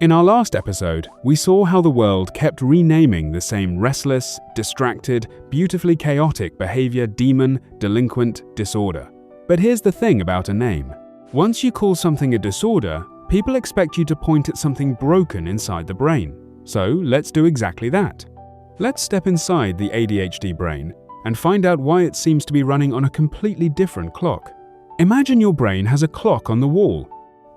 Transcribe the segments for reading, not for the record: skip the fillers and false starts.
In our last episode, we saw how the world kept renaming the same restless, distracted, beautifully chaotic behavior demon, delinquent, disorder. But here's the thing about a name. Once you call something a disorder, people expect you to point at something broken inside the brain. So let's do exactly that. Let's step inside the ADHD brain and find out why it seems to be running on a completely different clock. Imagine your brain has a clock on the wall.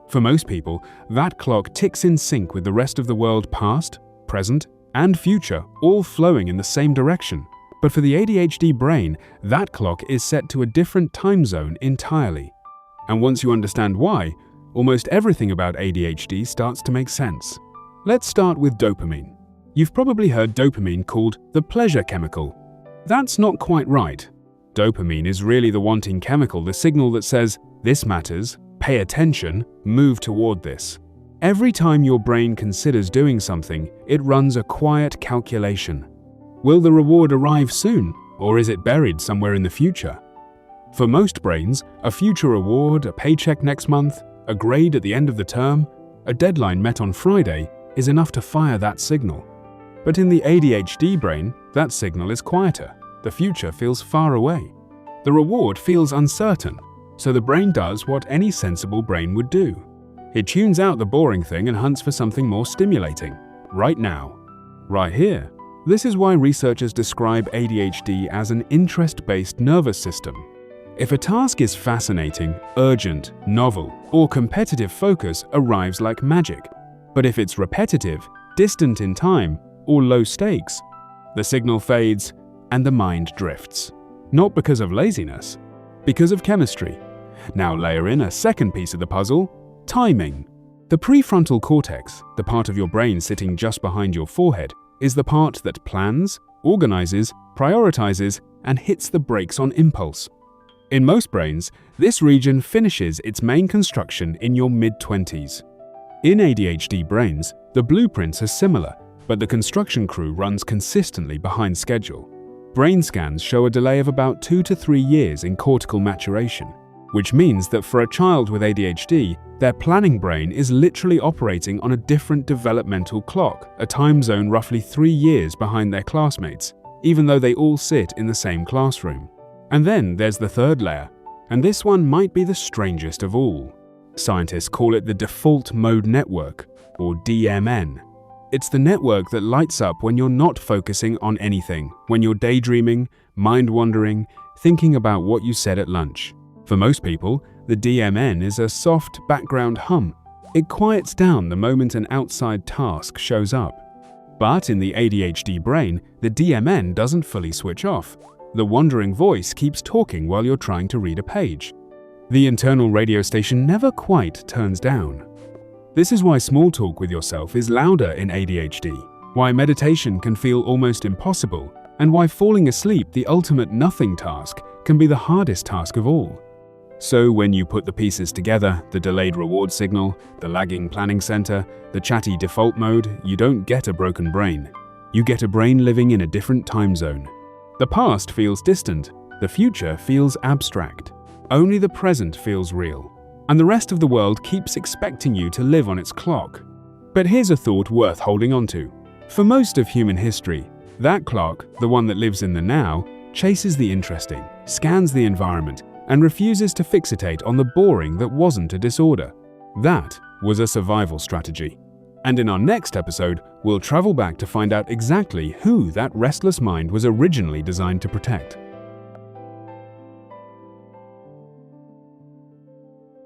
For most people, that clock ticks in sync with the rest of the world, past, present, and future, all flowing in the same direction. But for the ADHD brain, that clock is set to a different time zone entirely. And once you understand why, almost everything about ADHD starts to make sense. Let's start with dopamine. You've probably heard dopamine called the pleasure chemical. That's not quite right. Dopamine is really the wanting chemical, the signal that says, "This matters, pay attention, move toward this." Every time your brain considers doing something, it runs a quiet calculation. Will the reward arrive soon, or is it buried somewhere in the future? For most brains, a future reward, a paycheck next month, a grade at the end of the term, a deadline met on Friday is enough to fire that signal. But in the ADHD brain, that signal is quieter. The future feels far away. The reward feels uncertain. So the brain does what any sensible brain would do. It tunes out the boring thing and hunts for something more stimulating. Right now. Right here. This is why researchers describe ADHD as an interest-based nervous system. If a task is fascinating, urgent, novel, or competitive, focus arrives like magic. But if it's repetitive, distant in time, or low stakes, the signal fades and the mind drifts. Not because of laziness, because of chemistry. Now layer in a second piece of the puzzle, timing. The prefrontal cortex, the part of your brain sitting just behind your forehead, is the part that plans, organizes, prioritizes, and hits the brakes on impulse. In most brains, this region finishes its main construction in your mid-20s. In ADHD brains, the blueprints are similar, but the construction crew runs consistently behind schedule. Brain scans show a delay of about 2 to 3 years in cortical maturation, which means that for a child with ADHD, their planning brain is literally operating on a different developmental clock, a time zone roughly 3 years behind their classmates, even though they all sit in the same classroom. And then there's the third layer, and this one might be the strangest of all. Scientists call it the default mode network, or DMN. It's the network that lights up when you're not focusing on anything, when you're daydreaming, mind-wandering, thinking about what you said at lunch. For most people, the DMN is a soft background hum. It quiets down the moment an outside task shows up. But in the ADHD brain, the DMN doesn't fully switch off. The wandering voice keeps talking while you're trying to read a page. The internal radio station never quite turns down. This is why small talk with yourself is louder in ADHD, why meditation can feel almost impossible, and why falling asleep, the ultimate nothing task, can be the hardest task of all. So when you put the pieces together, the delayed reward signal, the lagging planning center, the chatty default mode, you don't get a broken brain. You get a brain living in a different time zone. The past feels distant, the future feels abstract. Only the present feels real. And the rest of the world keeps expecting you to live on its clock. But here's a thought worth holding on to. For most of human history, that clock, the one that lives in the now, chases the interesting, scans the environment, and refuses to fixate on the boring that wasn't a disorder. That was a survival strategy. And in our next episode, we'll travel back to find out exactly who that restless mind was originally designed to protect.